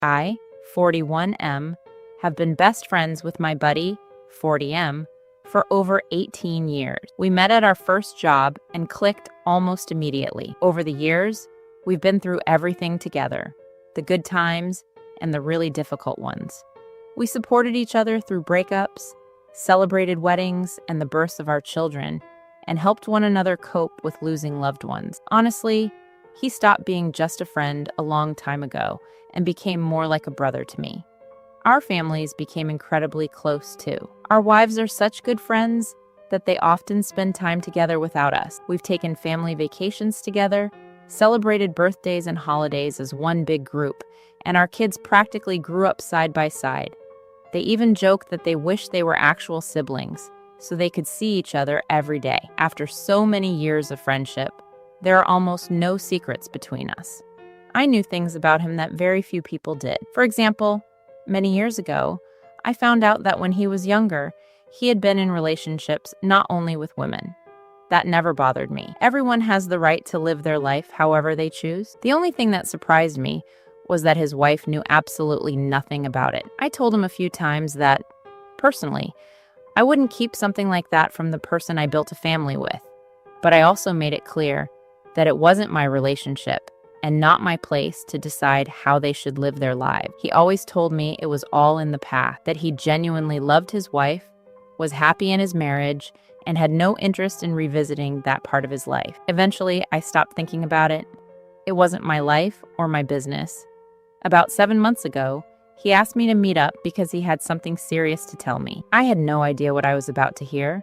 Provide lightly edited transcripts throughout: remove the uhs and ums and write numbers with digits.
I, 41M, have been best friends with my buddy, 40M, for over 18 years. We met at our first job and clicked almost immediately. Over the years, we've been through everything together, the good times and the really difficult ones. We supported each other through breakups, celebrated weddings and the births of our children, and helped one another cope with losing loved ones. Honestly, he stopped being just a friend a long time ago and became more like a brother to me. Our families became incredibly close too. Our wives are such good friends that they often spend time together without us. We've taken family vacations together, celebrated birthdays and holidays as one big group, and our kids practically grew up side by side. They even joke that they wish they were actual siblings, so they could see each other every day. After so many years of friendship, there are almost no secrets between us. I knew things about him that very few people did. For example, many years ago, I found out that when he was younger, he had been in relationships not only with women. That never bothered me. Everyone has the right to live their life however they choose. The only thing that surprised me was that his wife knew absolutely nothing about it. I told him a few times that, personally, I wouldn't keep something like that from the person I built a family with. But I also made it clear that it wasn't my relationship and not my place to decide how they should live their lives. He always told me it was all in the past, that he genuinely loved his wife, was happy in his marriage, and had no interest in revisiting that part of his life. Eventually, I stopped thinking about it. It wasn't my life or my business. About 7 months ago, he asked me to meet up because he had something serious to tell me. I had no idea what I was about to hear.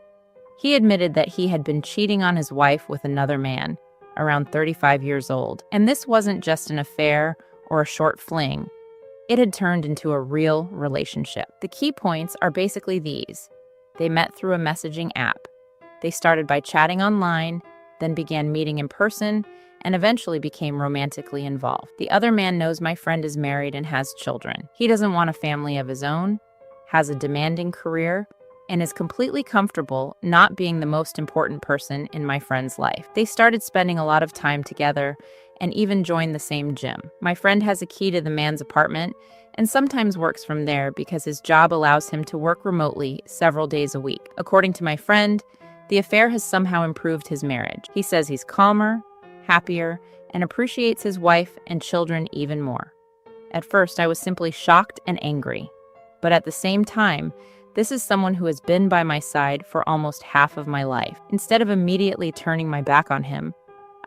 He admitted that he had been cheating on his wife with another man, around 35 years old. And this wasn't just an affair or a short fling. It had turned into a real relationship. The key points are basically these. They met through a messaging app. They started by chatting online, then began meeting in person, and eventually became romantically involved. The other man knows my friend is married and has children. He doesn't want a family of his own, has a demanding career, and is completely comfortable not being the most important person in my friend's life. They started spending a lot of time together and even joined the same gym. My friend has a key to the man's apartment and sometimes works from there because his job allows him to work remotely several days a week. According to my friend, the affair has somehow improved his marriage. He says he's calmer, happier, and appreciates his wife and children even more. At first, I was simply shocked and angry. But at the same time, this is someone who has been by my side for almost half of my life. Instead of immediately turning my back on him,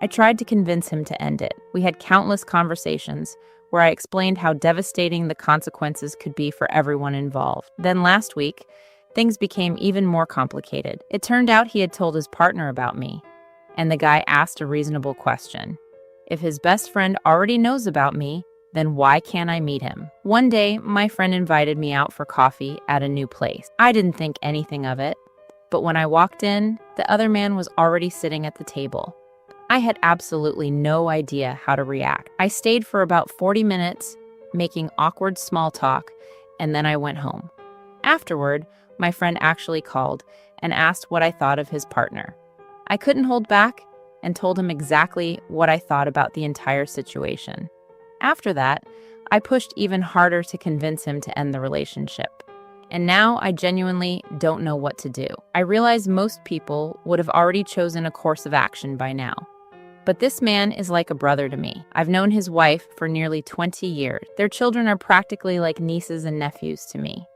I tried to convince him to end it. We had countless conversations where I explained how devastating the consequences could be for everyone involved. Then last week, things became even more complicated. It turned out he had told his partner about me, and the guy asked a reasonable question. If his best friend already knows about me, then why can't I meet him? One day, my friend invited me out for coffee at a new place. I didn't think anything of it, but when I walked in, the other man was already sitting at the table. I had absolutely no idea how to react. I stayed for about 40 minutes, making awkward small talk, and then I went home. Afterward, my friend actually called and asked what I thought of his partner. I couldn't hold back and told him exactly what I thought about the entire situation. After that, I pushed even harder to convince him to end the relationship. And now I genuinely don't know what to do. I realize most people would have already chosen a course of action by now. But this man is like a brother to me. I've known his wife for nearly 20 years. Their children are practically like nieces and nephews to me.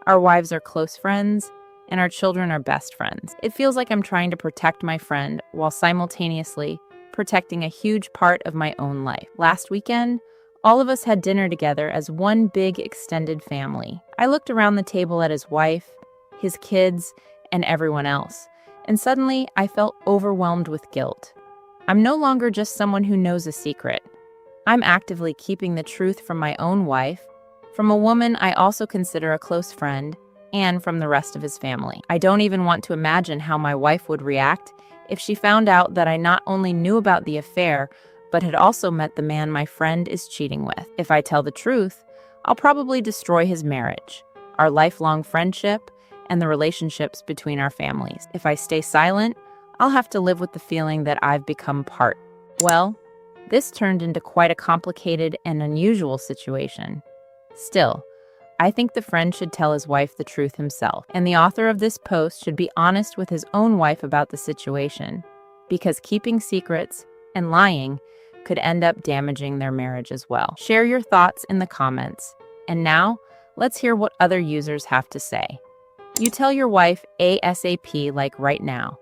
Our wives are close friends, and our children are best friends. It feels like I'm trying to protect my friend while simultaneously protecting a huge part of my own life. Last weekend, all of us had dinner together as one big extended family. I looked around the table at his wife, his kids, and everyone else, and suddenly I felt overwhelmed with guilt. I'm no longer just someone who knows a secret. I'm actively keeping the truth from my own wife, from a woman I also consider a close friend, and from the rest of his family. I don't even want to imagine how my wife would react if she found out that I not only knew about the affair, but had also met the man my friend is cheating with. If I tell the truth, I'll probably destroy his marriage, our lifelong friendship, and the relationships between our families. If I stay silent, I'll have to live with the feeling that I've become part. Well, this turned into quite a complicated and unusual situation. Still, I think the friend should tell his wife the truth himself, and the author of this post should be honest with his own wife about the situation, because keeping secrets and lying could end up damaging their marriage as well. Share your thoughts in the comments. And now, let's hear what other users have to say. You tell your wife ASAP, like right now.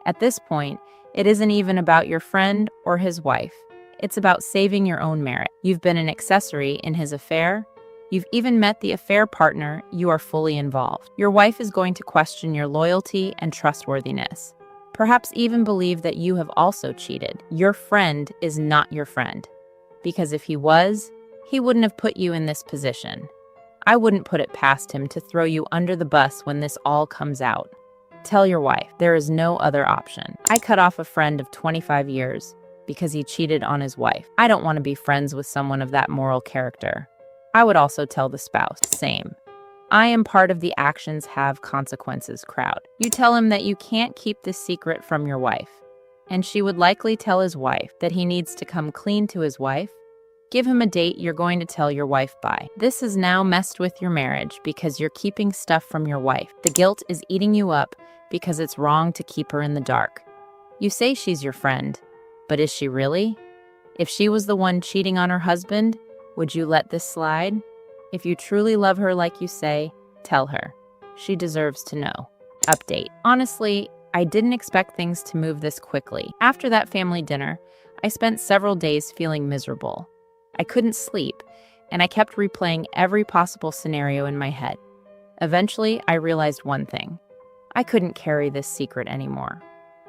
At this point, it isn't even about your friend or his wife. It's about saving your own marriage. You've been an accessory in his affair. You've even met the affair partner. You are fully involved. Your wife is going to question your loyalty and trustworthiness. Perhaps even believe that you have also cheated. Your friend is not your friend. Because if he was, he wouldn't have put you in this position. I wouldn't put it past him to throw you under the bus when this all comes out. Tell your wife there is no other option. I cut off a friend of 25 years because he cheated on his wife. I don't want to be friends with someone of that moral character. I would also tell the spouse, same. I am part of the actions have consequences crowd. You tell him that you can't keep this secret from your wife, and she would likely tell his wife that he needs to come clean to his wife. Give him a date you're going to tell your wife by. This has now messed with your marriage because you're keeping stuff from your wife. The guilt is eating you up because it's wrong to keep her in the dark. You say she's your friend, but is she really? If she was the one cheating on her husband, would you let this slide? If you truly love her like you say, tell her. She deserves to know. Update. Honestly, I didn't expect things to move this quickly. After that family dinner, I spent several days feeling miserable. I couldn't sleep, and I kept replaying every possible scenario in my head. Eventually, I realized one thing. I couldn't carry this secret anymore.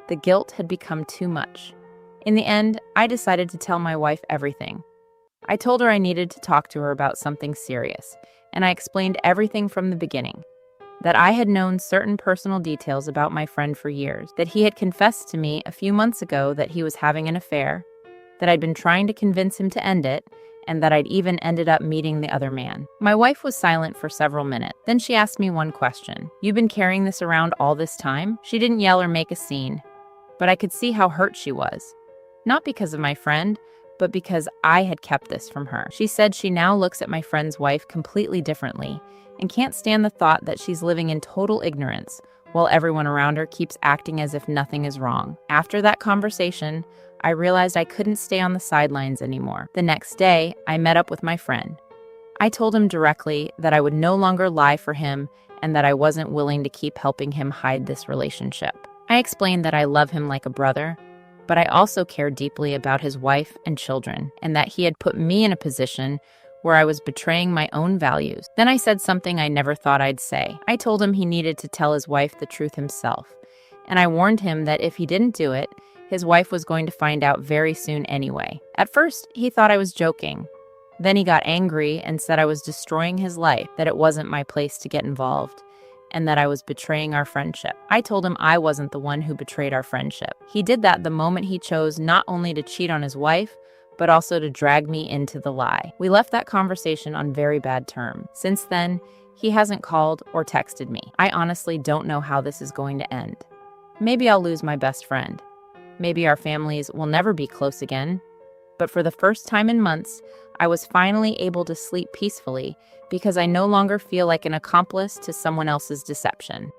The guilt had become too much. In the end, I decided to tell my wife everything. I told her I needed to talk to her about something serious, and I explained everything from the beginning. That I had known certain personal details about my friend for years, that he had confessed to me a few months ago that he was having an affair, that I'd been trying to convince him to end it, and that I'd even ended up meeting the other man. My wife was silent for several minutes. Then she asked me one question. "You've been carrying this around all this time?" She didn't yell or make a scene, but I could see how hurt she was. Not because of my friend, but because I had kept this from her. She said she now looks at my friend's wife completely differently and can't stand the thought that she's living in total ignorance while everyone around her keeps acting as if nothing is wrong. After that conversation, I realized I couldn't stay on the sidelines anymore. The next day, I met up with my friend. I told him directly that I would no longer lie for him and that I wasn't willing to keep helping him hide this relationship. I explained that I love him like a brother, but I also care deeply about his wife and children, and that he had put me in a position where I was betraying my own values. Then I said something I never thought I'd say. I told him he needed to tell his wife the truth himself, and I warned him that if he didn't do it, his wife was going to find out very soon anyway. At first, he thought I was joking. Then he got angry and said I was destroying his life, that it wasn't my place to get involved, and that I was betraying our friendship. I told him I wasn't the one who betrayed our friendship. He did that the moment he chose not only to cheat on his wife, but also to drag me into the lie. We left that conversation on very bad terms. Since then, he hasn't called or texted me. I honestly don't know how this is going to end. Maybe I'll lose my best friend. Maybe our families will never be close again. But for the first time in months, I was finally able to sleep peacefully because I no longer feel like an accomplice to someone else's deception.